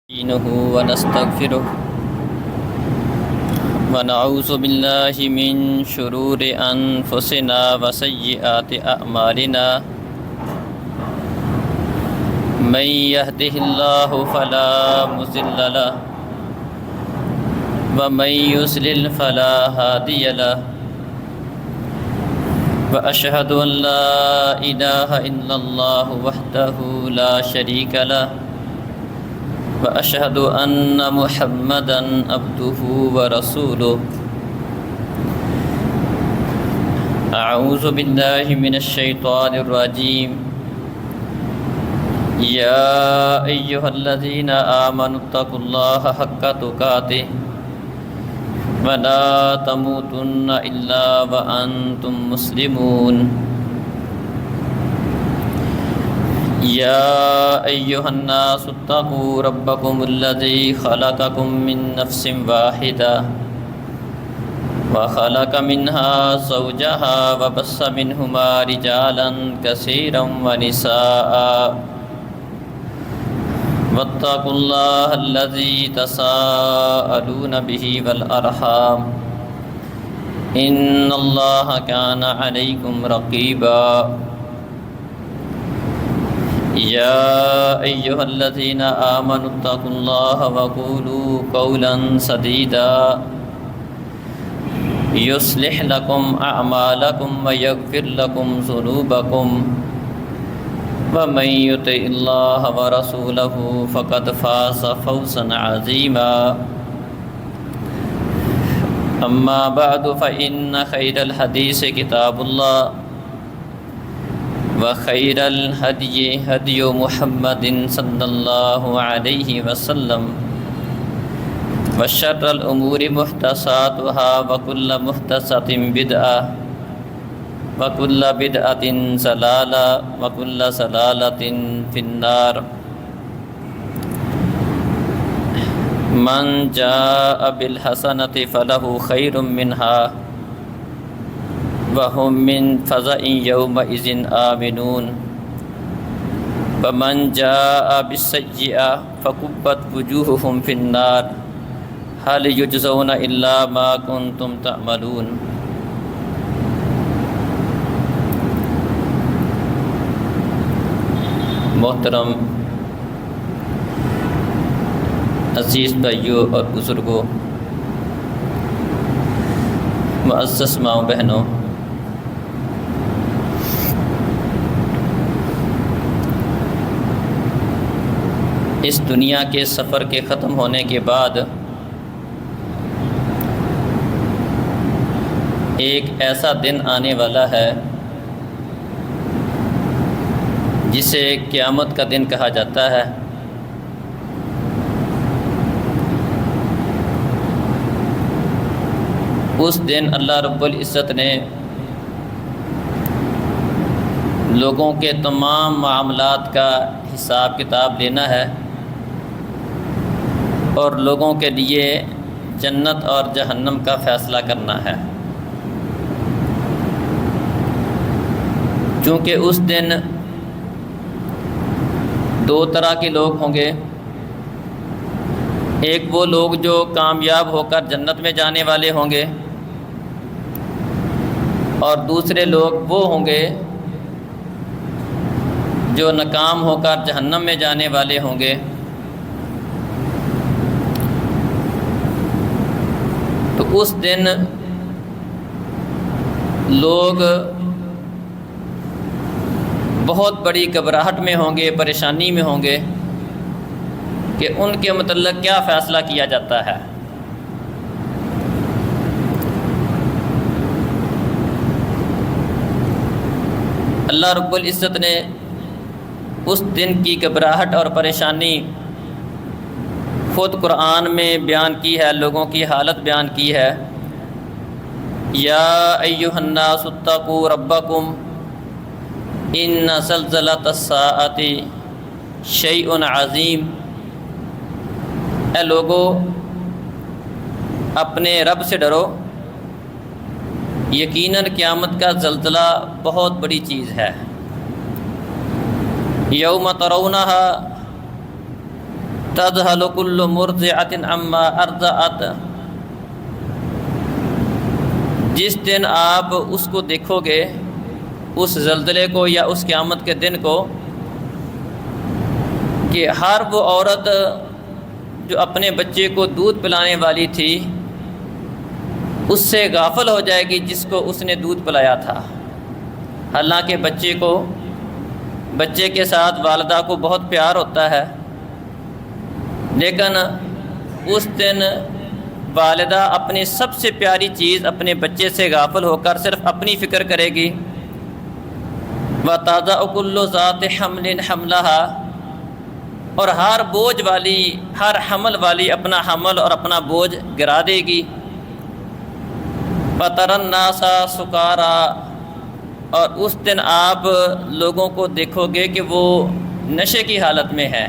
نستعينه ونستغفره ونعوذ بالله من شرور أنفسنا وسيئات أعمالنا من يهده الله فلا مضل له ومن يضلل فلا هادي له وأشهد أن لا إله إلا الله وحده لا شريك له وأشهد أن محمدًا عبده ورسوله أعوذ بالله من الشيطان الرجيم يا أيها الذين آمنوا اتقوا الله حق تقاته ولا تموتن إلا وأنتم مسلمون يا أيها الناس اتقوا ربكم الذي خلقكم من نفس واحدة وخلق منها زوجها وبث منهما رجالا كثيرا ونساء واتقوا الله الذي تساءلون به والأرحام إن الله كان عليكم رقيبا يا أيها الذين آمنوا اتقوا الله وقولوا قولا سديدا يصلح لكم أعمالكم ويغفر لكم ذنوبكم ومن يطع الله ورسوله فقد فاز فوزا عظيما أما بعد فإن خير الحديث كتاب الله وخير الهدي هدي محمد صلى الله عليه وسلم وشر الأمور محدثاتها وكل محدثة بدعة وكل بدعة ضلالة وكل ضلالة في النار من جاء بالحسنة فله خير منها وهم من فزع يومئذ آمنون ومن جاء بالسيئة فكبت وجوههم في النار هل يجزون إلا ما كنتم تعملون محترم عزیز بھائیوں اور بزرگوں، معزز ماؤں بہنوں، اس دنیا کے سفر کے ختم ہونے کے بعد ایک ایسا دن آنے والا ہے جسے قیامت کا دن کہا جاتا ہے۔ اس دن اللہ رب العزت نے لوگوں کے تمام معاملات کا حساب کتاب لینا ہے اور لوگوں کے لیے جنت اور جہنم کا فیصلہ کرنا ہے۔ چونکہ اس دن دو طرح کے لوگ ہوں گے، ایک وہ لوگ جو کامیاب ہو کر جنت میں جانے والے ہوں گے اور دوسرے لوگ وہ ہوں گے جو ناکام ہو کر جہنم میں جانے والے ہوں گے۔ تو اس دن لوگ بہت بڑی گھبراہٹ میں ہوں گے، پریشانی میں ہوں گے کہ ان کے متعلق کیا فیصلہ کیا جاتا ہے۔ اللہ رب العزت نے اس دن کی گھبراہٹ اور پریشانی خود قرآن میں بیان کی ہے، لوگوں کی حالت بیان کی ہے۔ یا ایھا الناس اتقوا ربکم ان زلزلۃ الساعۃ شیء عظیم، اے لوگو اپنے رب سے ڈرو، یقیناً قیامت کا زلزلہ بہت بڑی چیز ہے۔ یوم ترونہا تذہل کل مرضعۃ عما ارضعت، جس دن آپ اس کو دیکھو گے، اس زلزلے کو یا اس قیامت کے دن کو، کہ ہر وہ عورت جو اپنے بچے کو دودھ پلانے والی تھی اس سے غافل ہو جائے گی جس کو اس نے دودھ پلایا تھا، حالانکہ بچے کے ساتھ والدہ کو بہت پیار ہوتا ہے، لیکن اس دن والدہ اپنی سب سے پیاری چیز اپنے بچے سے غافل ہو کر صرف اپنی فکر کرے گی۔ وَتَضَعُ كُلُّ ذَاتِ حَمْلٍ حَمْلَهَا، اور ہر بوجھ والی، ہر حمل والی اپنا حمل اور اپنا بوجھ گرا دے گی۔ وَتَرَى النَّاسَ سُكَارَىٰ، اور اس دن آپ لوگوں کو دیکھو گے کہ وہ نشے کی حالت میں ہے۔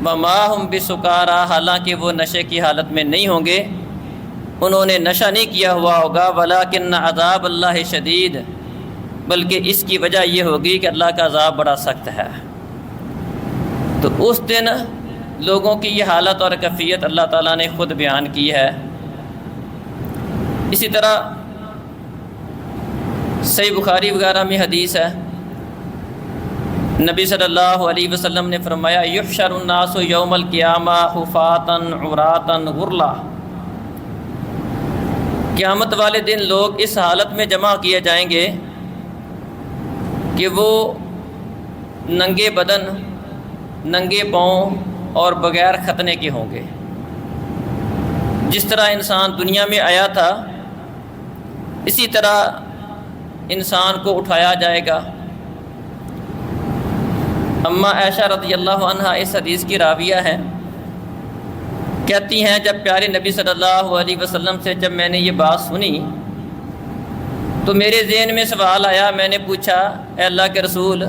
وَمَا هُمْ بِسُكَارَىٰ، حالانکہ وہ نشے کی حالت میں نہیں ہوں گے، انہوں نے نشہ نہیں کیا ہوا ہوگا۔ وَلَٰكِنَّ عَذَابَ اللَّهِ شَدِيدٌ، بلکہ اس کی وجہ یہ ہوگی کہ اللہ کا عذاب بڑا سخت ہے۔ تو اس دن لوگوں کی یہ حالت اور کیفیت اللہ تعالیٰ نے خود بیان کی ہے۔ اسی طرح صحیح بخاری وغیرہ میں حدیث ہے، نبی صلی اللہ علیہ وسلم نے فرمایا یحشر الناس یوم القیامہ حفاۃ عراۃ غرلا، قیامت والے دن لوگ اس حالت میں جمع کیے جائیں گے کہ وہ ننگے بدن، ننگے پاؤں اور بغیر ختنے کے ہوں گے۔ جس طرح انسان دنیا میں آیا تھا اسی طرح انسان کو اٹھایا جائے گا۔ اماں عائشہ رضی اللہ عنہا اس حدیث کی راویہ ہیں، کہتی ہیں جب پیارے نبی صلی اللہ علیہ وسلم سے جب میں نے یہ بات سنی تو میرے ذہن میں سوال آیا، میں نے پوچھا اے اللہ کے رسول،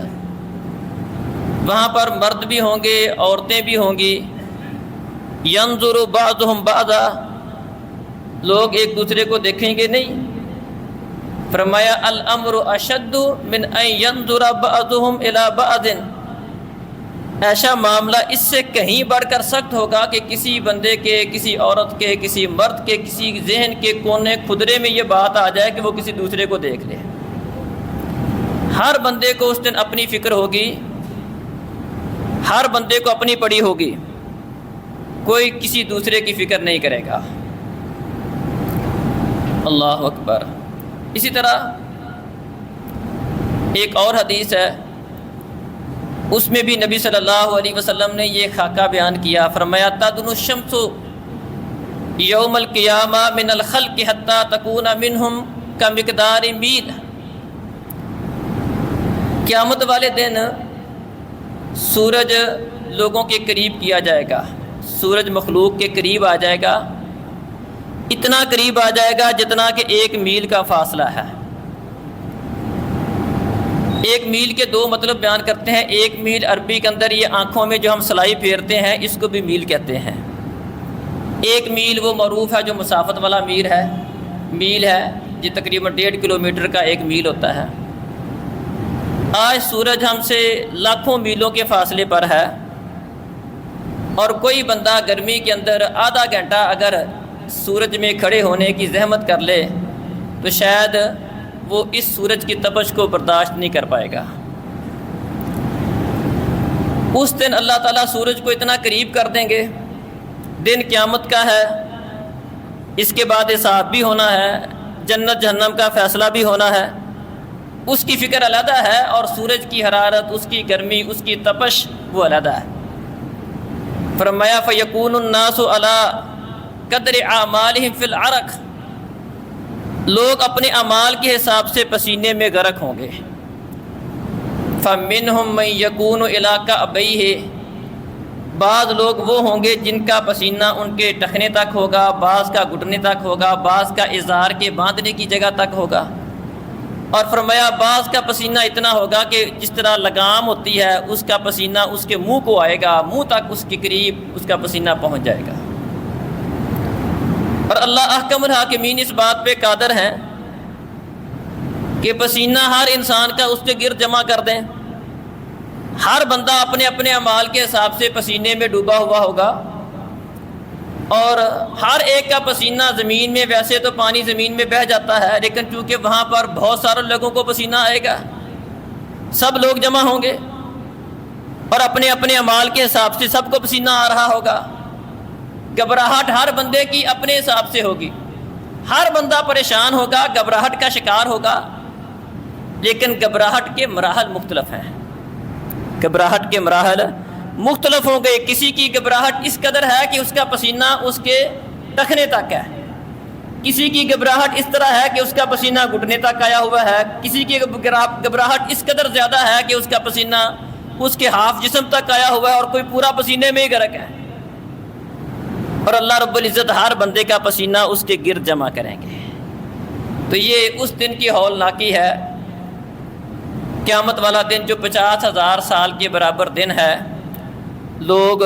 وہاں پر مرد بھی ہوں گے، عورتیں بھی ہوں گی، ینظر بعضهم بعضا، لوگ ایک دوسرے کو دیکھیں گے نہیں؟ فرمایا الامر اشد من ان ینظر بعضهم الى بعض، ایسا معاملہ اس سے کہیں بڑھ کر سخت ہوگا کہ کسی بندے کے، کسی عورت کے، کسی مرد کے، کسی ذہن کے کونے خدرے میں یہ بات آ جائے کہ وہ کسی دوسرے کو دیکھ لے۔ ہر بندے کو اس دن اپنی فکر ہوگی، ہر بندے کو اپنی پڑی ہوگی، کوئی کسی دوسرے کی فکر نہیں کرے گا۔ اللہ اکبر۔ اسی طرح ایک اور حدیث ہے، اس میں بھی نبی صلی اللہ علیہ وسلم نے یہ خاکہ بیان کیا، فرمایا تدنو الشمس یوم القیامہ من الخلق حتی تکون منہم کمقدار میل، قیامت والے دن سورج لوگوں کے قریب کیا جائے گا، سورج مخلوق کے قریب آ جائے گا، اتنا قریب آ جائے گا جتنا کہ 1 میل کا فاصلہ ہے۔ 1 میل کے 2 مطلب بیان کرتے ہیں۔ 1 میل عربی کے اندر یہ آنکھوں میں جو ہم سلائی پھیرتے ہیں اس کو بھی میل کہتے ہیں۔ 1 میل وہ معروف ہے جو مسافت والا میل ہے، یہ تقریباً 1.5 کلومیٹر کا 1 میل ہوتا ہے۔ آج سورج ہم سے لاکھوں میلوں کے فاصلے پر ہے، اور کوئی بندہ گرمی کے اندر آدھا گھنٹہ اگر سورج میں کھڑے ہونے کی زحمت کر لے تو شاید وہ اس سورج کی تپش کو برداشت نہیں کر پائے گا۔ اس دن اللہ تعالیٰ سورج کو اتنا قریب کر دیں گے، دن قیامت کا ہے، اس کے بعد حساب بھی ہونا ہے، جنت جہنم کا فیصلہ بھی ہونا ہے، اس کی فکر علیحدہ ہے، اور سورج کی حرارت، اس کی گرمی، اس کی تپش وہ علیحدہ ہے۔ فرمایا فیکون الناس علی قدر اعمالہم فی العرق، لوگ اپنے اعمال کے حساب سے پسینے میں غرق ہوں گے۔ فمنہم من یکون الی کعبیہ، بعض لوگ وہ ہوں گے جن کا پسینہ ان کے ٹخنے تک ہوگا، بعض کا گھٹنے تک ہوگا، بعض کا ازار کے باندھنے کی جگہ تک ہوگا، اور فرمایا بعض کا پسینہ اتنا ہوگا کہ جس طرح لگام ہوتی ہے اس کا پسینہ اس کے منہ کو آئے گا، منہ تک اس کے قریب اس کا پسینہ پہنچ جائے گا۔ اور اللہ احکم الحاکمین اس بات پہ قادر ہیں کہ پسینہ ہر انسان کا اس کے گرد جمع کر دیں، ہر بندہ اپنے اپنے اعمال کے حساب سے پسینے میں ڈوبا ہوا ہوگا، اور ہر ایک کا پسینہ زمین میں، ویسے تو پانی زمین میں بہہ جاتا ہے، لیکن چونکہ وہاں پر بہت سارے لوگوں کو پسینہ آئے گا، سب لوگ جمع ہوں گے اور اپنے اپنے اعمال کے حساب سے سب کو پسینہ آ رہا ہوگا۔ گھبراہٹ ہر بندے کی اپنے حساب سے ہوگی، ہر بندہ پریشان ہوگا، گھبراہٹ کا شکار ہوگا، لیکن گھبراہٹ کے مراحل مختلف ہیں، گھبراہٹ کے مراحل مختلف ہوں گے۔ کسی کی گھبراہٹ اس قدر ہے کہ اس کا پسینہ اس کے ٹخنے تک ہے، کسی کی گھبراہٹ اس طرح ہے کہ اس کا پسینہ گھٹنے تک آیا ہوا ہے، کسی کی گھبراہٹ اس قدر زیادہ ہے کہ اس کا پسینہ اس کے ہاف جسم تک آیا ہوا ہے، اور کوئی پورا پسینے میں ہی غرق ہے، اور اللہ رب العزت ہر بندے کا پسینہ اس کے گرد جمع کریں گے۔ تو یہ اس دن کی ہولناکی ہے، قیامت والا دن جو 50,000 سال کے برابر دن ہے۔ لوگ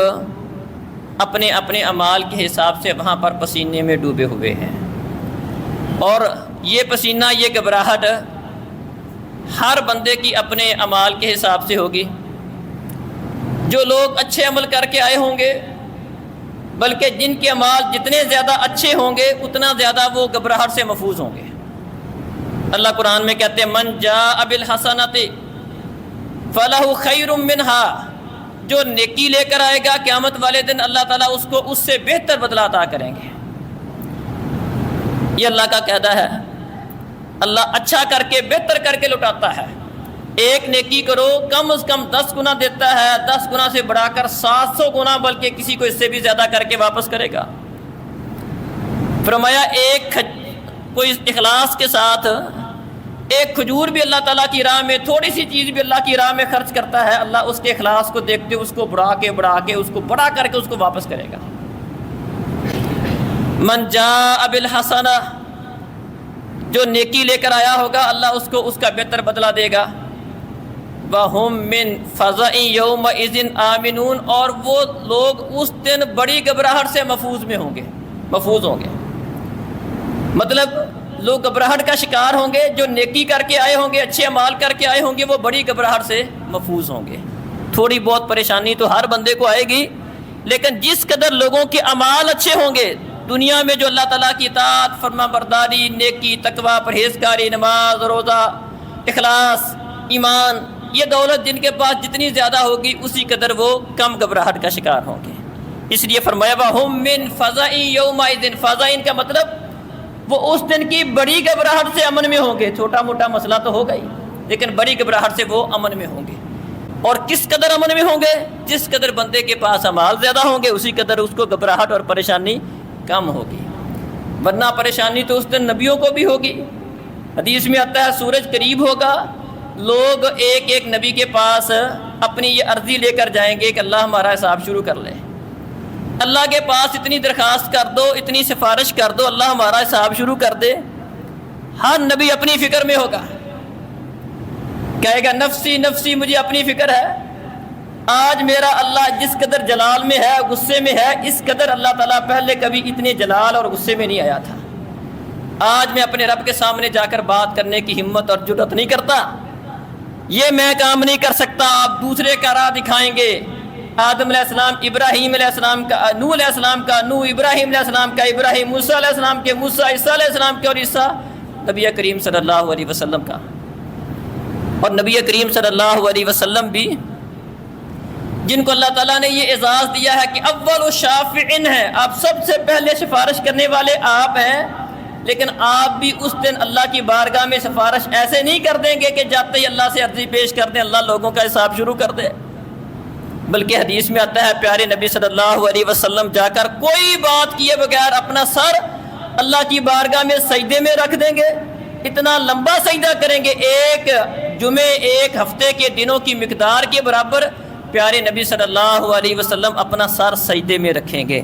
اپنے اپنے اعمال کے حساب سے وہاں پر پسینے میں ڈوبے ہوئے ہیں، اور یہ پسینہ، یہ گھبراہٹ ہر بندے کی اپنے اعمال کے حساب سے ہوگی۔ جو لوگ اچھے عمل کر کے آئے ہوں گے، بلکہ جن کے اعمال جتنے زیادہ اچھے ہوں گے اتنا زیادہ وہ گھبراہٹ سے محفوظ ہوں گے۔ اللہ قرآن میں کہتے ہیں من جاء بالحسنۃ فلہ خیر منہا، جو نیکی لے کر آئے گا قیامت والے دن اللہ تعالیٰ اس کو اس سے بہتر بدلہ عطا کریں گے۔ یہ اللہ کا قاعدہ ہے، اللہ اچھا کر کے بہتر کر کے لوٹاتا ہے۔ ایک نیکی کرو کم از کم 10 گنا دیتا ہے، 10 گنا سے بڑھا کر 700 گنا، بلکہ کسی کو اس سے بھی زیادہ کر کے واپس کرے گا۔ فرمایا کوئی اخلاص کے ساتھ ایک کھجور بھی اللہ تعالیٰ کی راہ میں، تھوڑی سی چیز بھی اللہ کی راہ میں خرچ کرتا ہے، اللہ اس کے اخلاص کو دیکھتے اس کو بڑھا کے اس کو بڑا کر کے اس کو واپس کرے گا۔ من جاء بالحسنہ، جو نیکی لے کر آیا ہوگا اللہ اس کو اس کا بہتر بدلہ دے گا۔ وَهُم مِّن فَزَعٍ يَوْمَئِذٍ آمِنُونَ، اور وہ لوگ اس دن بڑی گھبراہٹ سے محفوظ ہوں گے۔ مطلب لوگ گھبراہٹ کا شکار ہوں گے، جو نیکی کر کے آئے ہوں گے، اچھے اعمال کر کے آئے ہوں گے، وہ بڑی گھبراہٹ سے محفوظ ہوں گے۔ تھوڑی بہت پریشانی تو ہر بندے کو آئے گی، لیکن جس قدر لوگوں کے اعمال اچھے ہوں گے دنیا میں، جو اللہ تعالیٰ کی اطاعت، فرما برداری، نیکی، تقوی، پرہیزگاری، نماز، روزہ، اخلاص، ایمان، یہ دولت جن کے پاس جتنی زیادہ ہوگی اسی قدر وہ کم گھبراہٹ کا شکار ہوں گے۔ اس لیے فرمایا وَهُم مِّن فَزَعٍ يَوْمَئِذٍ، فَزَعٍ کا مطلب وہ اس دن کی بڑی گھبراہٹ سے امن میں ہوں گے۔ چھوٹا موٹا مسئلہ تو ہوگا ہی، لیکن بڑی گھبراہٹ سے وہ امن میں ہوں گے۔ اور کس قدر امن میں ہوں گے؟ جس قدر بندے کے پاس اعمال زیادہ ہوں گے اسی قدر اس کو گھبراہٹ اور پریشانی کم ہوگی، ورنہ پریشانی تو اس دن نبیوں کو بھی ہوگی۔ حدیث میں آتا ہے سورج قریب ہوگا، لوگ ایک ایک نبی کے پاس اپنی یہ عرضی لے کر جائیں گے کہ اللہ ہمارا حساب شروع کر لے، اللہ کے پاس اتنی درخواست کر دو، اتنی سفارش کر دو، اللہ ہمارا حساب شروع کر دے۔ ہر نبی اپنی فکر میں ہوگا، کہے گا نفسی نفسی، مجھے اپنی فکر ہے۔ آج میرا اللہ جس قدر جلال میں ہے، غصے میں ہے، اس قدر اللہ تعالیٰ پہلے کبھی اتنے جلال اور غصے میں نہیں آیا تھا۔ آج میں اپنے رب کے سامنے جا کر بات کرنے کی ہمت اور جرأت نہیں کرتا، یہ میں کام نہیں کر سکتا، آپ دوسرے کا راہ دکھائیں گے۔ آدم علیہ السلام، ابراہیم علیہ السلام کا، نوح علیہ السلام کا نوح، ابراہیم علیہ السلام کا ابراہیم، موسیٰ علیہ السلام کے موسیٰ، عیسیٰ علیہ السلام کے اور عیسیٰ، نبی کریم صلی اللہ علیہ وسلم کا۔ اور نبی کریم صلی اللہ علیہ وسلم بھی جن کو اللہ تعالیٰ نے یہ اعزاز دیا ہے کہ اول الشافعین ہیں، آپ سب سے پہلے سفارش کرنے والے آپ ہیں، لیکن آپ بھی اس دن اللہ کی بارگاہ میں سفارش ایسے نہیں کر دیں گے کہ جاتے ہی اللہ سے عرضی پیش کر دیں، اللہ لوگوں کا حساب شروع کر دے، بلکہ حدیث میں آتا ہے پیارے نبی صلی اللہ علیہ وسلم جا کر کوئی بات کیے بغیر اپنا سر اللہ کی بارگاہ میں سجدے میں رکھ دیں گے، اتنا لمبا سجدہ کریں گے، ایک جمعے، ایک ہفتے کے دنوں کی مقدار کے برابر پیارے نبی صلی اللہ علیہ وسلم اپنا سر سجدے میں رکھیں گے،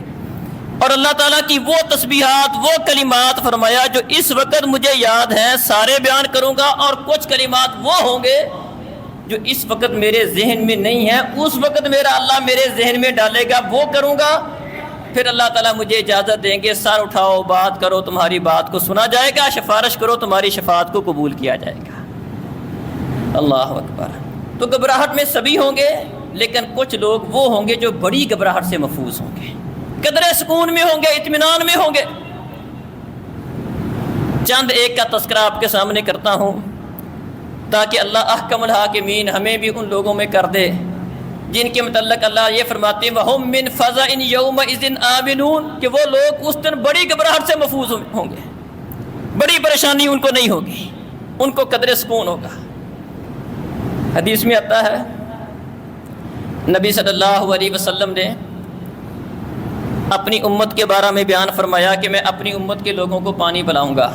اور اللہ تعالیٰ کی وہ تسبیحات، وہ کلمات فرمایا جو اس وقت مجھے یاد ہیں سارے بیان کروں گا، اور کچھ کلمات وہ ہوں گے جو اس وقت میرے ذہن میں نہیں ہیں، اس وقت میرا اللہ میرے ذہن میں ڈالے گا وہ کروں گا، پھر اللہ تعالیٰ مجھے اجازت دیں گے سر اٹھاؤ، بات کرو، تمہاری بات کو سنا جائے گا، سفارش کرو، تمہاری شفاعت کو قبول کیا جائے گا۔ اللہ اکبر۔ تو گھبراہٹ میں سبھی ہوں گے، لیکن کچھ لوگ وہ ہوں گے جو بڑی گھبراہٹ سے محفوظ ہوں گے، قدرے سکون میں ہوں گے، اطمینان میں ہوں گے۔ چند ایک کا تذکرہ آپ کے سامنے کرتا ہوں تاکہ اللہ احکم الحاکمین ہمیں بھی ان لوگوں میں کر دے جن کے متعلق اللہ یہ فرماتے ہیں وَهُم مِّن فَزَعٍ يَوْمَئِذٍ آمِنُونَ کہ وہ لوگ اس دن بڑی گھبراہٹ سے محفوظ ہوں گے، بڑی پریشانی ان کو نہیں ہوگی، ان کو قدر سکون ہوگا۔ حدیث میں آتا ہے نبی صلی اللہ علیہ وسلم نے اپنی امت کے بارے میں بیان فرمایا کہ میں اپنی امت کے لوگوں کو پانی پلاؤں گا۔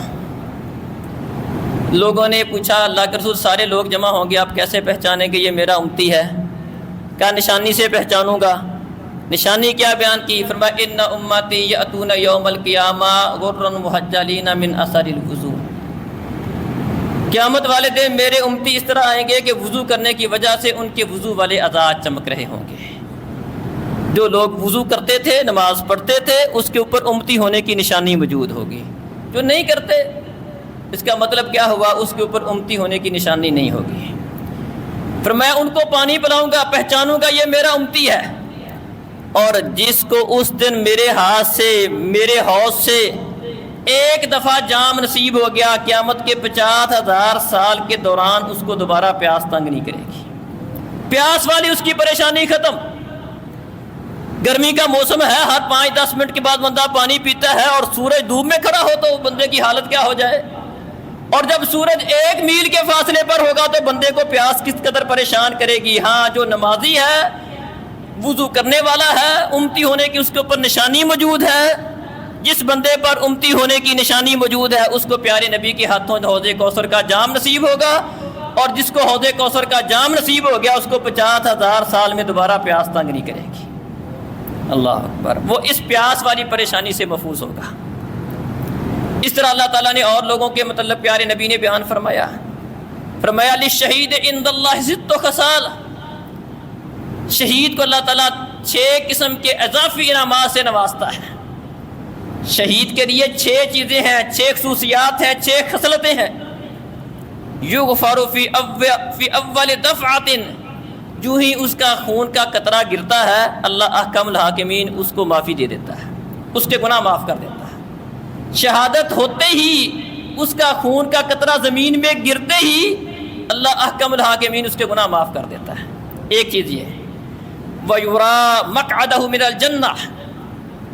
لوگوں نے پوچھا اللہ کے رسول سارے لوگ جمع ہوں گے، آپ کیسے پہچانیں گے یہ میرا امتی ہے؟ کیا نشانی سے پہچانوں گا؟ نشانی کیا بیان کی؟ فرمایا ان امتی یاتون یوم القیامہ غرا محجلین من اثر الوضوء، قیامت والے دن میرے امتی اس طرح آئیں گے کہ وضو کرنے کی وجہ سے ان کے وضو والے اعضاء چمک رہے ہوں گے۔ جو لوگ وضو کرتے تھے، نماز پڑھتے تھے، اس کے اوپر امتی ہونے کی نشانی موجود ہوگی۔ جو نہیں کرتے اس کا مطلب کیا ہوا؟ اس کے اوپر امتی ہونے کی نشانی نہیں ہوگی۔ فرمایا ان کو پانی پلاؤں گا، پہچانوں گا یہ میرا امتی ہے، اور جس کو اس دن میرے ہاتھ سے، میرے حوض سے ایک دفعہ جام نصیب ہو گیا، قیامت کے 50,000 سال کے دوران اس کو دوبارہ پیاس تنگ نہیں کرے گی۔ پیاس والی اس کی پریشانی ختم۔ گرمی کا موسم ہے، ہر 5-10 منٹ کے بعد بندہ پانی پیتا ہے، اور سورج دھوپ میں کھڑا ہو تو بندے کی حالت کیا ہو جائے، اور جب سورج 1 میل کے فاصلے پر ہوگا تو بندے کو پیاس کس قدر پریشان کرے گی۔ ہاں جو نمازی ہے، وضو کرنے والا ہے، امتی ہونے کی اس کے اوپر نشانی موجود ہے۔ جس بندے پر امتی ہونے کی نشانی موجود ہے اس کو پیارے نبی کے ہاتھوں حوض کوثر کا جام نصیب ہوگا، اور جس کو حوض کوثر کا جام نصیب ہو گیا اس کو 50,000 سال میں دوبارہ پیاس تنگ نہیں کرے گی۔ اللہ اکبر، وہ اس پیاس والی پریشانی سے محفوظ ہوگا۔ اس طرح اللہ تعالیٰ نے اور لوگوں کے متعلق پیارے نبی نے بیان فرمایا، فرمایا للشہید عند اللہ ست خصال، شہید کو اللہ تعالیٰ 6 قسم کے اضافی انعامات سے نوازتا ہے۔ شہید کے لیے 6 چیزیں ہیں، 6 خصوصیات ہیں، 6 خصلتیں ہیں۔ یغفر فی اول دفعۃ، جو ہی اس کا خون کا قطرہ گرتا ہے اللہ احکم الحاکمین اس کو معافی دے دیتا ہے، اس کے گناہ معاف کر دیتا ہے۔ شہادت ہوتے ہی اس کا خون کا قطرہ زمین میں گرتے ہی اللہ احکم الحاکمین اس کے گناہ معاف کر دیتا ہے۔ ایک چیز یہ ہے وَيُرَى مَقْعَدَهُ مِنَ الْجَنَّةِ،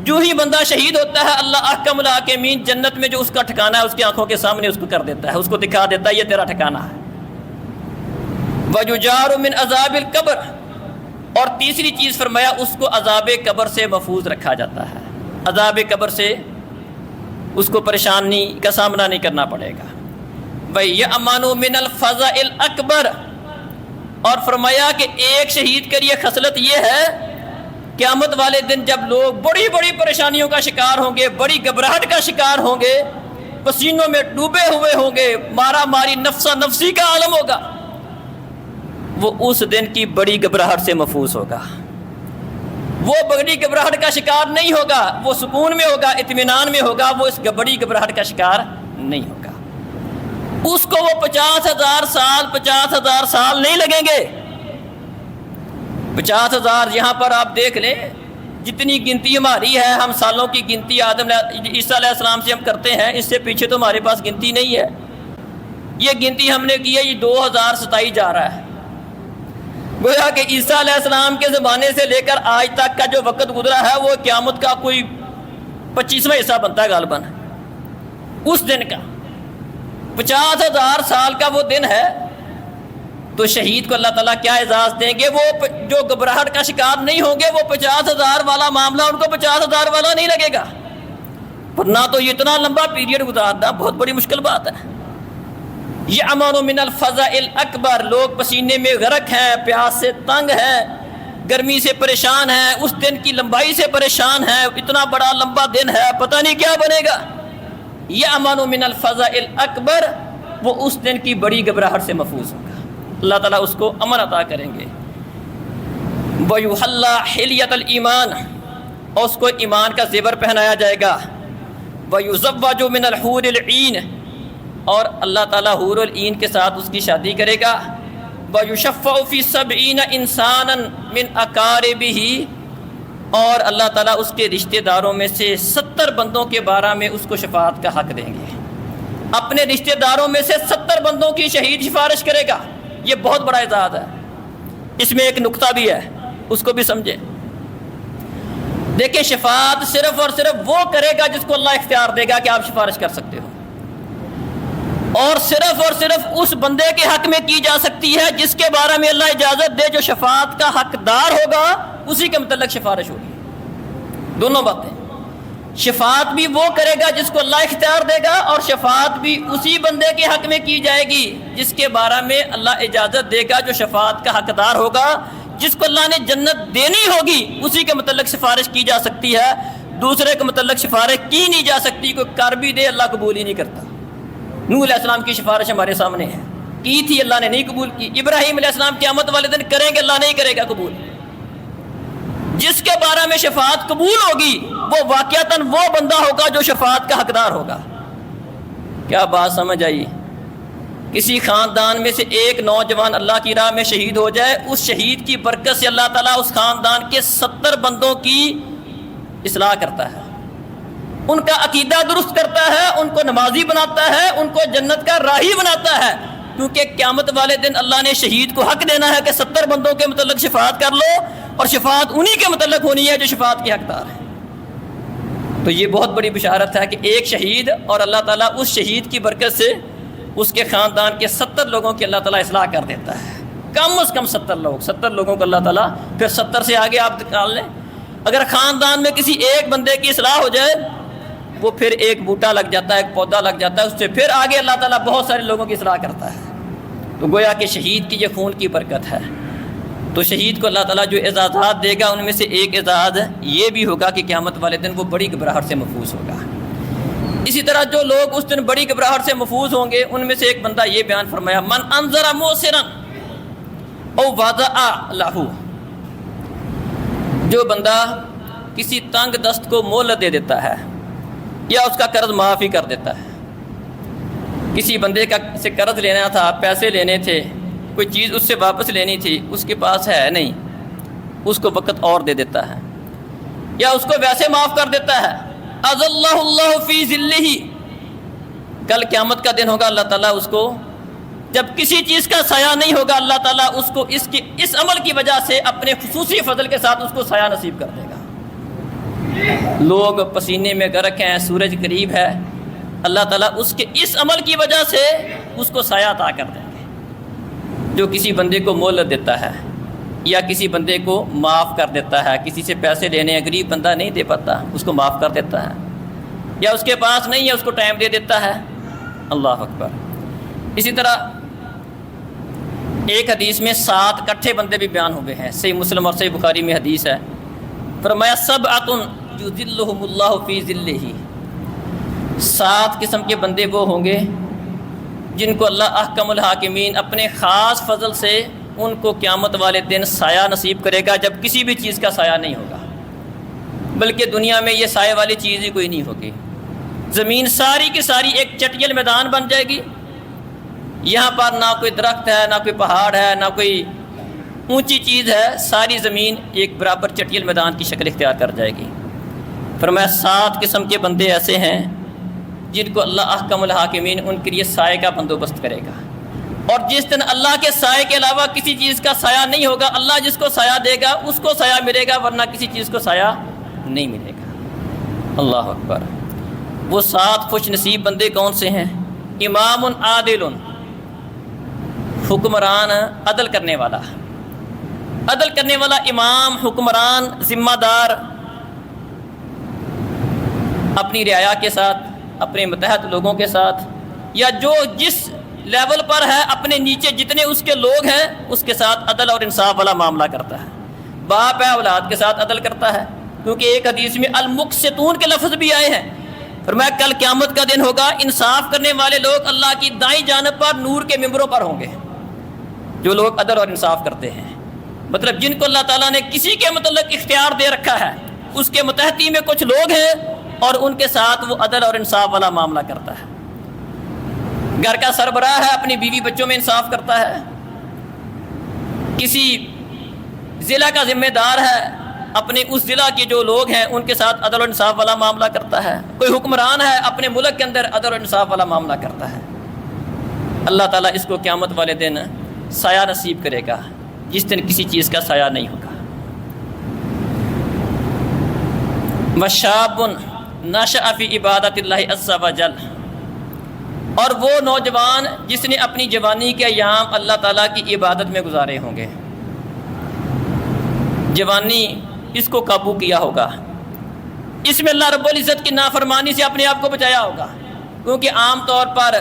جو ہی بندہ شہید ہوتا ہے اللہ احکم الحاکمین جنت میں جو اس کا ٹھکانہ ہے اس کی آنکھوں کے سامنے اس کو کر دیتا ہے، اس کو دکھا دیتا ہے یہ تیرا ٹھکانہ ہے۔ وَيُجَارُ مِنْ عَذَابِ الْقَبْرِ، اور تیسری چیز فرمایا اس کو عذاب قبر سے محفوظ رکھا جاتا ہے، عذاب قبر سے اس کو پریشانی کا سامنا نہیں کرنا پڑے گا۔ وَيَأْمَنُ مِنَ الْفَزَعِ الْأَكْبَرِ، اور فرمایا کہ ایک شہید کے لیے خصلت یہ ہے قیامت والے دن جب لوگ بڑی بڑی پریشانیوں کا شکار ہوں گے، بڑی گھبراہٹ کا شکار ہوں گے، پسینوں میں ڈوبے ہوئے ہوں گے، مارا ماری نفسا نفسی کا عالم ہوگا، وہ اس دن کی بڑی گھبراہٹ سے محفوظ ہوگا، وہ بڑی گھبراہٹ کا شکار نہیں ہوگا، وہ سکون میں ہوگا، اطمینان میں ہوگا، وہ اس بڑی گھبراہٹ کا شکار نہیں ہوگا۔ اس کو وہ 50,000 سال نہیں لگیں گے۔ 50,000 یہاں پر آپ دیکھ لیں جتنی گنتی ہماری ہے، ہم سالوں کی گنتی آدم عیسیٰ علیہ السلام سے ہم کرتے ہیں، اس سے پیچھے تو ہمارے پاس گنتی نہیں ہے۔ یہ گنتی ہم نے کی ہے، یہ 2027 جا رہا ہے۔ گویا کہ عیسیٰ علیہ السلام کے زمانے سے لے کر آج تک کا جو وقت گزرا ہے وہ قیامت کا کوئی 25واں حصہ بنتا ہے غالباً، اس دن کا 50,000 سال کا وہ دن ہے۔ تو شہید کو اللہ تعالیٰ کیا اعزاز دیں گے؟ وہ جو گھبراہٹ کا شکار نہیں ہوں گے، وہ 50,000 والا معاملہ ان کو 50,000 والا نہیں لگے گا، ورنہ تو یہ اتنا لمبا پیریڈ گزارنا بہت بڑی مشکل بات ہے۔ یہ امن من الفزع الاکبر، لوگ پسینے میں غرق ہیں، پیاس سے تنگ ہیں، گرمی سے پریشان ہیں، اس دن کی لمبائی سے پریشان ہیں، اتنا بڑا لمبا دن ہے، پتہ نہیں کیا بنے گا۔ یہ امن من الفزع الاکبر، وہ اس دن کی بڑی گھبراہٹ سے محفوظ ہوگا، اللہ تعالیٰ اس کو امن عطا کریں گے۔ وَيُحَلَّى حِلْيَةَ الْإِيمَانِ، اور اس کو ایمان کا زیور پہنایا جائے گا۔ وَيُزَوَّجُ مِنَ الْحُورِ الْعِينِ، اور اللہ تعالیٰ حور العین کے ساتھ اس کی شادی کرے گا۔ وَيُشَفَّعُ فِي 70 إِنسَانًا مِنْ أَقَارِبِهِ، اور اللہ تعالیٰ اس کے رشتہ داروں میں سے 70 بندوں کے بارے میں اس کو شفاعت کا حق دیں گے. اپنے رشتہ داروں میں سے 70 بندوں کی شہید سفارش کرے گا. یہ بہت بڑا اعزاز ہے. اس میں ایک نقطہ بھی ہے، اس کو بھی سمجھیں. دیکھیں، شفاعت صرف اور صرف وہ کرے گا جس کو اللہ اختیار دے گا کہ آپ سفارش کر سکتے ہو، اور صرف اس بندے کے حق میں کی جا سکتی ہے جس کے بارے میں اللہ اجازت دے. جو شفاعت کا حقدار ہوگا اسی کے متعلق سفارش ہوگی. دونوں باتیں، شفاعت بھی وہ کرے گا جس کو اللہ اختیار دے گا، اور شفاعت بھی اسی بندے کے حق میں کی جائے گی جس کے بارے میں اللہ اجازت دے گا، جو شفاعت کا حقدار ہوگا، جس کو اللہ نے جنت دینی ہوگی اسی کے متعلق سفارش کی جا سکتی ہے. دوسرے کے متعلق سفارش کی نہیں جا سکتی. کوئی کر بھی دے اللہ قبول ہی نہیں کرتا. نوح علیہ السلام کی سفارش ہمارے سامنے ہے، کی تھی اللہ نے نہیں قبول کی. ابراہیم علیہ السلام قیامت والے دن کریں گے، اللہ نہیں کرے گا قبول. جس کے بارے میں شفاعت قبول ہوگی وہ واقعتاً وہ بندہ ہوگا جو شفاعت کا حقدار ہوگا. کیا بات سمجھ آئی؟ کسی خاندان میں سے ایک نوجوان اللہ کی راہ میں شہید ہو جائے، اس شہید کی برکت سے اللہ تعالیٰ اس خاندان کے 70 بندوں کی اصلاح کرتا ہے، ان کا عقیدہ درست کرتا ہے، ان کو نمازی بناتا ہے، ان کو جنت کا راہی بناتا ہے. کیونکہ قیامت والے دن اللہ نے شہید کو حق دینا ہے کہ 70 بندوں کے متعلق شفاعت کر لو، اور شفاعت انہی کے متعلق ہونی ہے جو شفاعت کے حقدار ہیں. تو یہ بہت بڑی بشارت ہے کہ ایک شہید، اور اللہ تعالیٰ اس شہید کی برکت سے اس کے خاندان کے 70 لوگوں کی اللہ تعالیٰ اصلاح کر دیتا ہے. کم از کم 70 لوگوں کو اللہ تعالیٰ، پھر 70 سے آگے آپ نکال لیں. اگر خاندان میں کسی ایک بندے کی اصلاح ہو جائے، وہ پھر ایک بوٹا لگ جاتا ہے، ایک پودا لگ جاتا ہے، اس سے پھر آگے اللہ تعالیٰ بہت سارے لوگوں کی اصلاح کرتا ہے. تو گویا کہ شہید کی یہ خون کی برکت ہے. تو شہید کو اللہ تعالیٰ جو اعزازات دے گا ان میں سے ایک اعزاز یہ بھی ہوگا کہ قیامت والے دن وہ بڑی گھبراہٹ سے محفوظ ہوگا. اسی طرح جو لوگ اس دن بڑی گھبراہٹ سے محفوظ ہوں گے ان میں سے ایک بندہ یہ بیان فرمایا، من انذر موسرا او وضع لہ، جو بندہ کسی تنگ دست کو مہلت دے دیتا ہے یا اس کا قرض معاف ہی کر دیتا ہے. کسی بندے کا سے قرض لینا تھا، پیسے لینے تھے، کوئی چیز اس سے واپس لینی تھی، اس کے پاس ہے نہیں، اس کو وقت اور دے دیتا ہے یا اس کو ویسے معاف کر دیتا ہے. اذلہ اللہ فی ذلہ، کل قیامت کا دن ہوگا، اللہ تعالیٰ اس کو، جب کسی چیز کا سایہ نہیں ہوگا، اللہ تعالیٰ اس کو اس عمل کی وجہ سے اپنے خصوصی فضل کے ساتھ اس کو سایہ نصیب کر دے گا. لوگ پسینے میں غرق ہیں، سورج قریب ہے، اللہ تعالیٰ اس کے اس عمل کی وجہ سے اس کو سایہ عطا کر دیں گے. جو کسی بندے کو مہلت دیتا ہے یا کسی بندے کو معاف کر دیتا ہے، کسی سے پیسے لینے، غریب بندہ نہیں دے پاتا، اس کو معاف کر دیتا ہے، یا اس کے پاس نہیں ہے اس کو ٹائم دے دیتا ہے. اللہ اکبر. اسی طرح ایک حدیث میں 7 کٹھے بندے بھی بیان ہوئے ہیں، صحیح مسلم اور صحیح بخاری میں حدیث ہے. فرمایا سبعۃ یذلھم اللہ فی ذلہ، 7 قسم کے بندے وہ ہوں گے جن کو اللہ احکم الحاکمین اپنے خاص فضل سے ان کو قیامت والے دن سایہ نصیب کرے گا، جب کسی بھی چیز کا سایہ نہیں ہوگا، بلکہ دنیا میں یہ سایہ والی چیز ہی کوئی نہیں ہوگی. زمین ساری کی ساری ایک چٹیل میدان بن جائے گی. یہاں پر نہ کوئی درخت ہے، نہ کوئی پہاڑ ہے، نہ کوئی اونچی چیز ہے، ساری زمین ایک برابر چٹیل میدان کی شکل اختیار کر جائے گی. فرمایا 7 قسم کے بندے ایسے ہیں جن کو اللہ احکم الحاکمین ان کے لیے سائے کا بندوبست کرے گا. اور جس دن اللہ کے سائے کے علاوہ کسی چیز کا سایہ نہیں ہوگا، اللہ جس کو سایہ دے گا اس کو سایہ ملے گا، ورنہ کسی چیز کو سایہ نہیں ملے گا. اللہ اکبر. وہ 7 خوش نصیب بندے کون سے ہیں؟ امام عادل، حکمران عدل کرنے والا، عدل کرنے والا امام، حکمران، ذمہ دار، اپنی رعایا کے ساتھ، اپنے متحد لوگوں کے ساتھ، یا جو جس لیول پر ہے اپنے نیچے جتنے اس کے لوگ ہیں اس کے ساتھ عدل اور انصاف والا معاملہ کرتا ہے. باپ ہے اولاد کے ساتھ عدل کرتا ہے، کیونکہ ایک حدیث میں المقسطون کے لفظ بھی آئے ہیں. فرمایا کل قیامت کا دن ہوگا، انصاف کرنے والے لوگ اللہ کی دائیں جانب پر نور کے ممبروں پر ہوں گے، جو لوگ عدل اور انصاف کرتے ہیں. مطلب جن کو اللہ تعالیٰ نے کسی کے متعلق اختیار دے رکھا ہے، اس کے متحدی میں کچھ لوگ ہیں اور ان کے ساتھ وہ عدل اور انصاف والا معاملہ کرتا ہے. گھر کا سربراہ ہے، اپنی بیوی بچوں میں انصاف کرتا ہے، کسی ضلع کا ذمہ دار ہے، اپنے اس ضلع کے جو لوگ ہیں ان کے ساتھ عدل و انصاف والا معاملہ کرتا ہے، کوئی حکمران ہے اپنے ملک کے اندر عدل و انصاف والا معاملہ کرتا ہے، اللہ تعالیٰ اس کو قیامت والے دن سایہ نصیب کرے گا، جس دن کسی چیز کا سایہ نہیں ہوگا۔ وَشَابٌ نَشَأَ فِي عِبَادَةِ اللَّهِ عَزَّ وَجَلَّ، اور وہ نوجوان جس نے اپنی جوانی کے ایام اللہ تعالیٰ کی عبادت میں گزارے ہوں گے، جوانی اس کو قابو کیا ہوگا، اس میں اللہ رب العزت کی نافرمانی سے اپنے آپ کو بچایا ہوگا، کیونکہ عام طور پر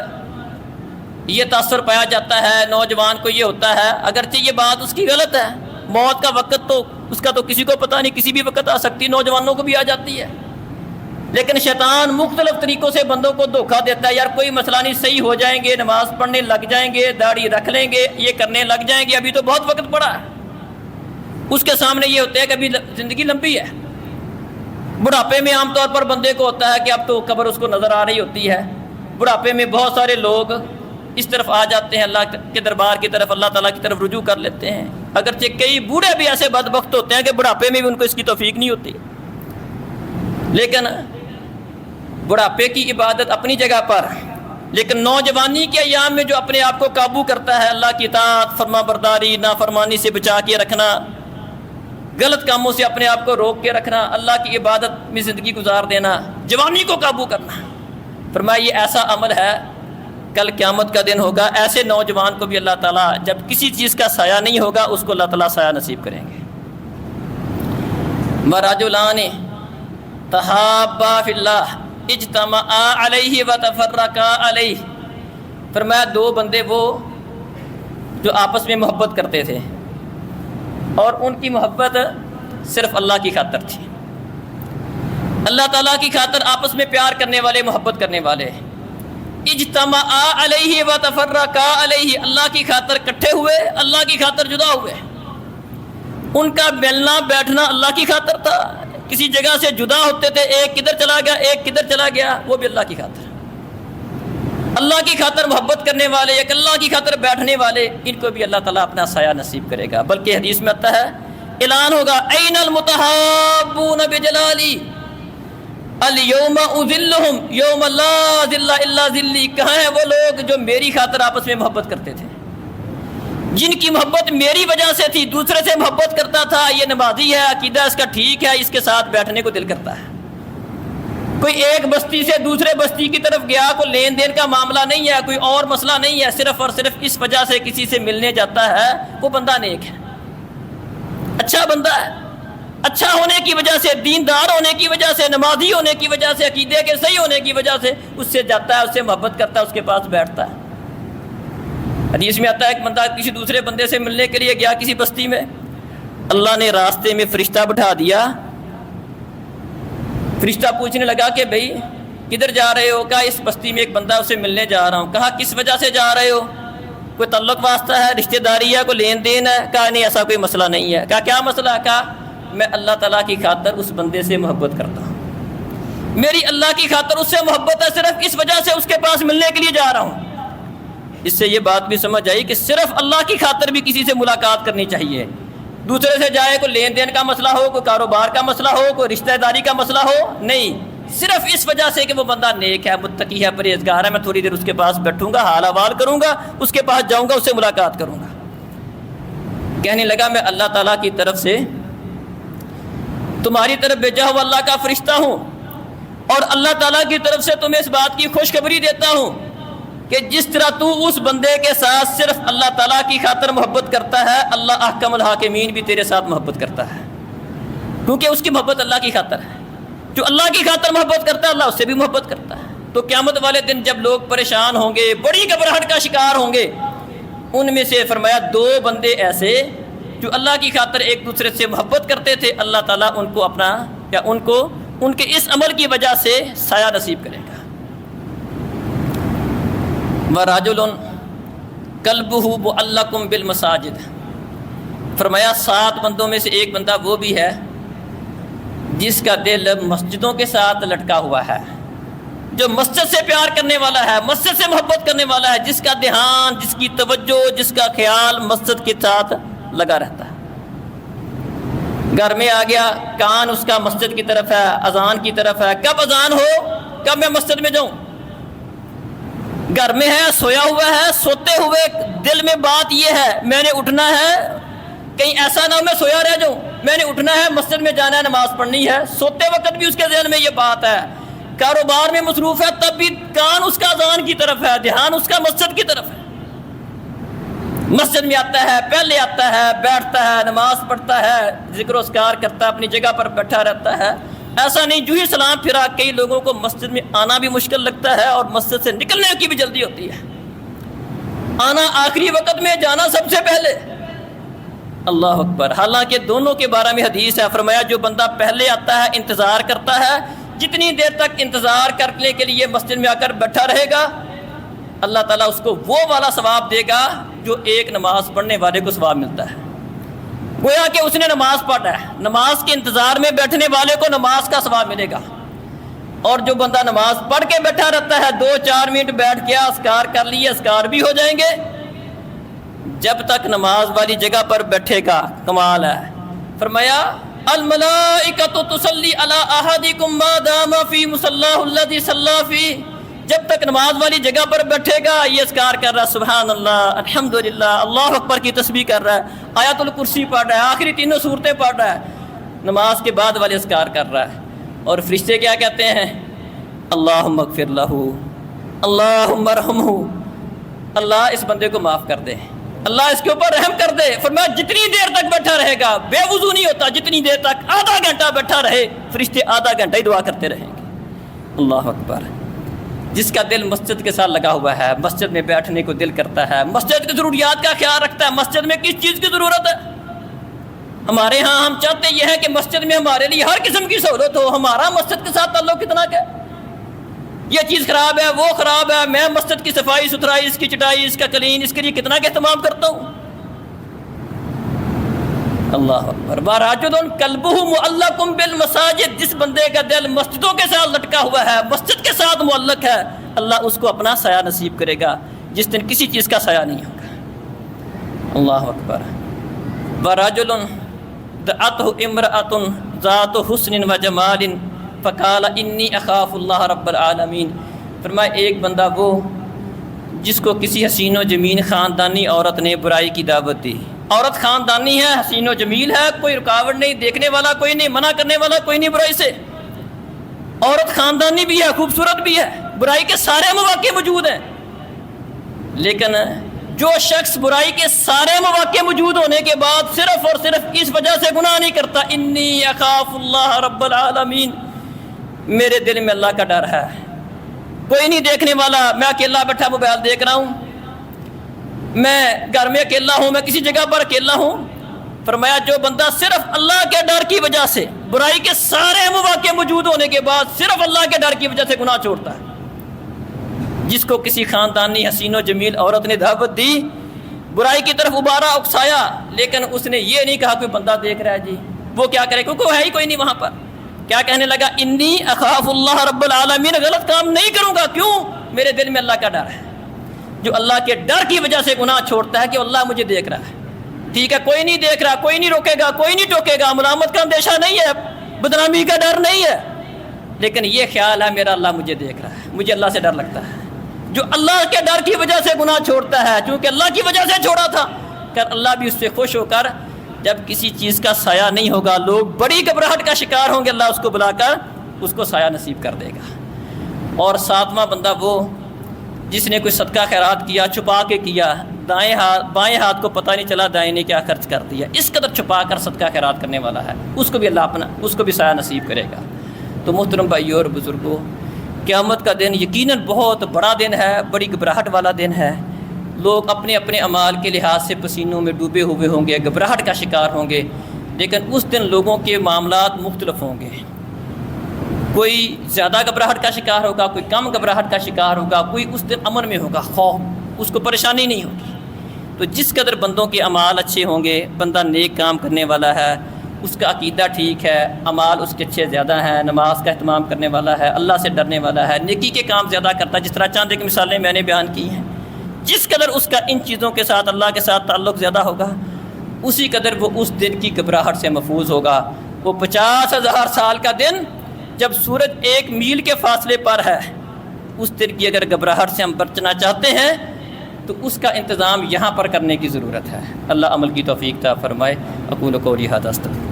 یہ تاثر پایا جاتا ہے نوجوان کو، یہ ہوتا ہے اگرچہ یہ بات اس کی غلط ہے، موت کا وقت تو اس کا تو کسی کو پتہ نہیں، کسی بھی وقت آ سکتی، نوجوانوں کو بھی آ جاتی ہے، لیکن شیطان مختلف طریقوں سے بندوں کو دھوکہ دیتا ہے، یار کوئی مسئلہ نہیں، صحیح ہو جائیں گے، نماز پڑھنے لگ جائیں گے، داڑھی رکھ لیں گے، یہ کرنے لگ جائیں گے، ابھی تو بہت وقت پڑا ہے۔ اس کے سامنے یہ ہوتا ہے کہ ابھی زندگی لمبی ہے۔ بڑھاپے میں عام طور پر بندے کو ہوتا ہے کہ اب تو قبر اس کو نظر آ رہی ہوتی ہے، بڑھاپے میں بہت سارے لوگ اس طرف آ جاتے ہیں، اللہ کے دربار کی طرف، اللہ تعالیٰ کی طرف رجوع کر لیتے ہیں، اگرچہ کئی بوڑھے بھی ایسے بدبخت ہوتے ہیں کہ بڑھاپے میں بھی ان کو اس کی توفیق نہیں ہوتی، لیکن بڑھاپے کی عبادت اپنی جگہ پر، لیکن نوجوانی کے ایام میں جو اپنے آپ کو قابو کرتا ہے، اللہ کی اطاعت، فرما برداری، نافرمانی سے بچا کے رکھنا، غلط کاموں سے اپنے آپ کو روک کے رکھنا، اللہ کی عبادت میں زندگی گزار دینا، جوانی کو قابو کرنا، فرمایا یہ ایسا عمل ہے کل قیامت کا دن ہوگا، ایسے نوجوان کو بھی اللہ تعالیٰ جب کسی چیز کا سایہ نہیں ہوگا اس کو اللہ تعالیٰ سایہ نصیب کریں گے۔ وَرَجُلَانِ تَحَابَّا فِي اللَّهِ اجْتَمَعَا عَلَيْهِ وَتَفَرَّقَا عَلَيْهِ، فرمایا دو بندے وہ جو آپس میں محبت کرتے تھے اور ان کی محبت صرف اللہ کی خاطر تھی، اللہ تعالیٰ کی خاطر آپس میں پیار کرنے والے، محبت کرنے والے، اجتماع علیہ وتفرقا علیہ، اللہ کی خاطر اکٹھے ہوئے، اللہ کی خاطر جدا ہوئے، ان کا ملنا بیٹھنا اللہ کی خاطر تھا، کسی جگہ سے جدا ہوتے تھے، ایک کدھر چلا گیا ایک کدھر چلا گیا، وہ بھی اللہ کی خاطر، اللہ کی خاطر محبت کرنے والے، ایک اللہ کی خاطر بیٹھنے والے، ان کو بھی اللہ تعالیٰ اپنا سایہ نصیب کرے گا۔ بلکہ حدیث میں آتا ہے اعلان ہوگا این المتحابون بجلالی الیوم اذلہم یوم لا ذل الا ذلی، کہاں ہیں وہ لوگ جو میری خاطر آپس میں محبت کرتے تھے، جن کی محبت میری وجہ سے تھی، دوسرے سے محبت کرتا تھا، یہ نمازی ہے، عقیدہ اس کا ٹھیک ہے، اس کے ساتھ بیٹھنے کو دل کرتا ہے، کوئی ایک بستی سے دوسرے بستی کی طرف گیا، کوئی لین دین کا معاملہ نہیں ہے، کوئی اور مسئلہ نہیں ہے، صرف اور صرف اس وجہ سے کسی سے ملنے جاتا ہے، وہ بندہ نیک ہے، اچھا بندہ ہے، اچھا ہونے کی وجہ سے، دیندار ہونے کی وجہ سے، نمازی ہونے کی وجہ سے، عقیدے کے صحیح ہونے کی وجہ سے اس سے جاتا ہے، اس سے محبت کرتا ہے، اس کے پاس بیٹھتا ہے۔ حدیث میں آتا ہے ایک بندہ کسی دوسرے بندے سے ملنے کے لیے گیا کسی بستی میں، اللہ نے راستے میں فرشتہ بٹھا دیا، فرشتہ پوچھنے لگا کہ بھائی کدھر جا رہے ہو؟ کہا اس بستی میں ایک بندہ اسے ملنے جا رہا ہوں۔ کہا کس وجہ سے جا رہے ہو؟ کوئی تعلق واسطہ ہے، رشتہ داری ہے، کوئی لین دین ہے؟ کہا نہیں ایسا کوئی مسئلہ نہیں ہے۔ کہا کیا مسئلہ؟ کہا میں اللہ تعالیٰ کی خاطر اس بندے سے محبت کرتا ہوں، میری اللہ کی خاطر اس سے محبت ہے، صرف اس وجہ سے اس کے پاس ملنے کے لیے جا رہا ہوں۔ اس سے یہ بات بھی سمجھ آئی کہ صرف اللہ کی خاطر بھی کسی سے ملاقات کرنی چاہیے، دوسرے سے جائے کوئی لین دین کا مسئلہ ہو، کوئی کاروبار کا مسئلہ ہو، کوئی رشتہ داری کا مسئلہ ہو، نہیں، صرف اس وجہ سے کہ وہ بندہ نیک ہے، متقی ہے، پرہیزگار ہے، میں تھوڑی دیر اس کے پاس بیٹھوں گا، حال احوال کروں گا، اس کے پاس جاؤں گا، اس سے ملاقات کروں گا۔ کہنے لگا میں اللہ تعالیٰ کی طرف سے تمہاری طرف بھیجا ہوا اللہ کا فرشتہ ہوں، اور اللہ تعالیٰ کی طرف سے تمہیں اس بات کی خوشخبری دیتا ہوں کہ جس طرح تو اس بندے کے ساتھ صرف اللہ تعالیٰ کی خاطر محبت کرتا ہے، اللہ احکم الحاکمین بھی تیرے ساتھ محبت کرتا ہے، کیونکہ اس کی محبت اللہ کی خاطر ہے۔ جو اللہ کی خاطر محبت کرتا ہے اللہ اس سے بھی محبت کرتا ہے۔ تو قیامت والے دن جب لوگ پریشان ہوں گے، بڑی گھبراہٹ کا شکار ہوں گے، ان میں سے فرمایا دو بندے ایسے جو اللہ کی خاطر ایک دوسرے سے محبت کرتے تھے، اللہ تعالیٰ ان کو اپنا یا ان کے اس عمل کی وجہ سے سایہ نصیب کرے گا۔ وَرَجُلٌ قَلْبُهُ مُعَلَّقٌ بِالْمَسَاجِدِ، فرمایا 7 بندوں میں سے ایک بندہ وہ بھی ہے جس کا دل مسجدوں کے ساتھ لٹکا ہوا ہے، جو مسجد سے پیار کرنے والا ہے، مسجد سے محبت کرنے والا ہے، جس کا دھیان، جس کی توجہ، جس کا خیال مسجد کے ساتھ لگا رہتا ہے۔ گھر میں آ گیا، کان اس کا مسجد کی طرف ہے، اذان کی طرف ہے، کب اذان ہو کب میں مسجد میں جاؤں۔ گھر میں ہے، سویا ہوا ہے، سوتے ہوئے دل میں بات یہ ہے میں نے اٹھنا ہے، کہیں ایسا نہ ہو میں سویا رہ جاؤں، میں نے اٹھنا ہے، مسجد میں جانا ہے، نماز پڑھنی ہے۔ سوتے وقت بھی اس کے ذہن میں یہ بات ہے، کاروبار میں مصروف ہے تب بھی کان اس کا اذان کی طرف ہے، دھیان اس کا مسجد کی طرف ہے۔ مسجد میں آتا ہے، پہلے آتا ہے، بیٹھتا ہے، نماز پڑھتا ہے، ذکر و اذکار کرتا ہے، اپنی جگہ پر بیٹھا رہتا ہے۔ ایسا نہیں جو ہی سلام پھرا، کئی لوگوں کو مسجد میں آنا بھی مشکل لگتا ہے اور مسجد سے نکلنے کی بھی جلدی ہوتی ہے، آنا آخری وقت میں، جانا سب سے پہلے۔ اللہ اکبر۔ حالانکہ دونوں کے بارے میں حدیث ہے، فرمایا جو بندہ پہلے آتا ہے انتظار کرتا ہے، جتنی دیر تک انتظار کرنے کے لیے مسجد میں آ کر بیٹھا رہے گا، اللہ تعالیٰ اس کو وہ والا ثواب دے گا جو ایک نماز پڑھنے والے کو ثواب ملتا ہے۔ گویا کہ اس نے نماز پڑھا ہے، نماز کے انتظار میں بیٹھنے والے کو نماز کا ثواب ملے گا، اور جو بندہ نماز پڑھ کے بیٹھا رہتا ہے 2-4 منٹ بیٹھ گیا، اذکار کر لیے، اذکار بھی ہو جائیں گے، جب تک نماز والی جگہ پر بیٹھے گا۔ کمال ہے۔ فرمایا الملائکۃ تصلی علی احدکم ما دام فی مصلاہ الذی صلی فی، جب تک نماز والی جگہ پر بیٹھے گا یہ اذکار کر رہا ہے، سبحان اللہ، الحمدللہ، اللہ اکبر کی تسبیح کر رہا ہے، آیت الکرسی پڑھ رہا ہے، آخری تینوں صورتیں پڑھ رہا ہے، نماز کے بعد والے اذکار کر رہا ہے، اور فرشتے کیا کہتے ہیں؟ اللہم اغفر لہ، اللہم ارحمہ، اللہ اس بندے کو معاف کر دے، اللہ اس کے اوپر رحم کر دے۔ فرمایا جتنی دیر تک بیٹھا رہے گا، بے وضو نہیں ہوتا، جتنی دیر تک آدھا گھنٹہ بیٹھا رہے، فرشتے آدھا گھنٹہ ہی دعا کرتے رہیں گے۔ اللہ اکبر۔ جس کا دل مسجد کے ساتھ لگا ہوا ہے، مسجد میں بیٹھنے کو دل کرتا ہے، مسجد کی ضروریات کا خیال رکھتا ہے، مسجد میں کس چیز کی ضرورت ہے۔ ہمارے ہاں ہم چاہتے یہ ہے کہ مسجد میں ہمارے لیے ہر قسم کی سہولت ہو، ہمارا مسجد کے ساتھ تعلق کتنا کیا، یہ چیز خراب ہے، وہ خراب ہے، میں مسجد کی صفائی ستھرائی، اس کی چٹائی، اس کا کلین، اس کے لیے کتنا کا اہتمام کرتا ہوں۔ اللہ اکبر۔ وَرَجُلٌ قَلْبُهُ مُعَلَّقٌ بِالْمَسَاجِدِ، جس بندے کا دل مسجدوں کے ساتھ لٹکا ہوا ہے، مسجد کے ساتھ معلق ہے، اللہ اس کو اپنا سایہ نصیب کرے گا جس دن کسی چیز کا سایہ نہیں ہوگا۔ اللہ اکبر۔ وَرَجُلٌ دَعَتْهُ امْرَأَةٌ ذَاتُ حُسْنٍ وَجَمَالٍ فَقَالَ إِنِّي أَخَافُ اللَّهَ رَبَّ الْعَالَمِينَ۔ فرمایا ایک بندہ وہ جس کو کسی حسین و جمیل خاندانی عورت نے برائی کی دعوت دی، عورت خاندانی ہے، حسین و جمیل ہے، کوئی رکاوٹ نہیں، دیکھنے والا کوئی نہیں، منع کرنے والا کوئی نہیں برائی سے، عورت خاندانی بھی ہے، خوبصورت بھی ہے، برائی کے سارے مواقع موجود ہیں، لیکن جو شخص برائی کے سارے مواقع موجود ہونے کے بعد صرف اور صرف اس وجہ سے گناہ نہیں کرتا، انی اخاف اللہ رب العالمین، میرے دل میں اللہ کا ڈر ہے، کوئی نہیں دیکھنے والا، میں اکیلا بیٹھا موبائل دیکھ رہا ہوں، میں گھر میں اکیلا ہوں، میں کسی جگہ پر اکیلا ہوں۔ فرمایا جو بندہ صرف اللہ کے ڈر کی وجہ سے، برائی کے سارے مواقع موجود ہونے کے بعد صرف اللہ کے ڈر کی وجہ سے گناہ چھوڑتا ہے، جس کو کسی خاندانی حسین و جمیل عورت نے دعوت دی، برائی کی طرف ابارا، اکسایا، لیکن اس نے یہ نہیں کہا کوئی بندہ دیکھ رہا ہے جی، وہ کیا کرے کیونکہ وہ ہے ہی کوئی نہیں وہاں پر، کیا کہنے لگا؟ انی اخاف اللہ رب العالمین، غلط کام نہیں کروں گا، کیوں؟ میرے دل میں اللہ کا ڈر ہے۔ جو اللہ کے ڈر کی وجہ سے گناہ چھوڑتا ہے کہ اللہ مجھے دیکھ رہا ہے، ٹھیک ہے، کوئی نہیں دیکھ رہا، کوئی نہیں روکے گا، کوئی نہیں ٹوکے گا، ملامت کا اندیشہ نہیں ہے، بدنامی کا ڈر نہیں ہے، لیکن یہ خیال ہے میرا اللہ مجھے دیکھ رہا ہے، مجھے اللہ سے ڈر لگتا ہے۔ جو اللہ کے ڈر کی وجہ سے گناہ چھوڑتا ہے، چونکہ اللہ کی وجہ سے چھوڑا تھا، کہ اللہ بھی اس سے خوش ہو کر جب کسی چیز کا سایہ نہیں ہوگا، لوگ بڑی گھبراہٹ کا شکار ہوں گے، اللہ اس کو بلا کر اس کو سایہ نصیب کر دے گا۔ اور ساتواں بندہ وہ جس نے کوئی صدقہ خیرات کیا، چھپا کے کیا، بائیں ہاتھ کو پتہ نہیں چلا دائیں نے کیا خرچ کر دیا، اس قدر چھپا کر صدقہ خیرات کرنے والا ہے، اس کو بھی اللہ اس کو بھی سایہ نصیب کرے گا۔ تو محترم بھائیو اور بزرگوں، قیامت کا دن یقیناً بہت بڑا دن ہے، بڑی گھبراہٹ والا دن ہے، لوگ اپنے اپنے اعمال کے لحاظ سے پسینوں میں ڈوبے ہوئے ہوں گے، گھبراہٹ کا شکار ہوں گے، لیکن اس دن لوگوں کے معاملات مختلف ہوں گے، کوئی زیادہ گھبراہٹ کا شکار ہوگا، کوئی کم گھبراہٹ کا شکار ہوگا، کوئی اس دن امن میں ہوگا، خوف، اس کو پریشانی نہیں ہوگی۔ تو جس قدر بندوں کے اعمال اچھے ہوں گے، بندہ نیک کام کرنے والا ہے، اس کا عقیدہ ٹھیک ہے، اعمال اس کے اچھے زیادہ ہیں، نماز کا اہتمام کرنے والا ہے، اللہ سے ڈرنے والا ہے، نیکی کے کام زیادہ کرتا ہے، جس طرح چاند ایک مثالیں میں نے بیان کی ہیں، جس قدر اس کا ان چیزوں کے ساتھ اللہ کے ساتھ تعلق زیادہ ہوگا، اسی قدر وہ اس دن کی گھبراہٹ سے محفوظ ہوگا۔ وہ 50,000 سال کا دن جب سورج 1 میل کے فاصلے پر ہے، اس دن کی اگر گھبراہٹ سے ہم بچنا چاہتے ہیں تو اس کا انتظام یہاں پر کرنے کی ضرورت ہے۔ اللہ عمل کی توفیق عطا فرمائے۔ اقول قولی ھذا استغفر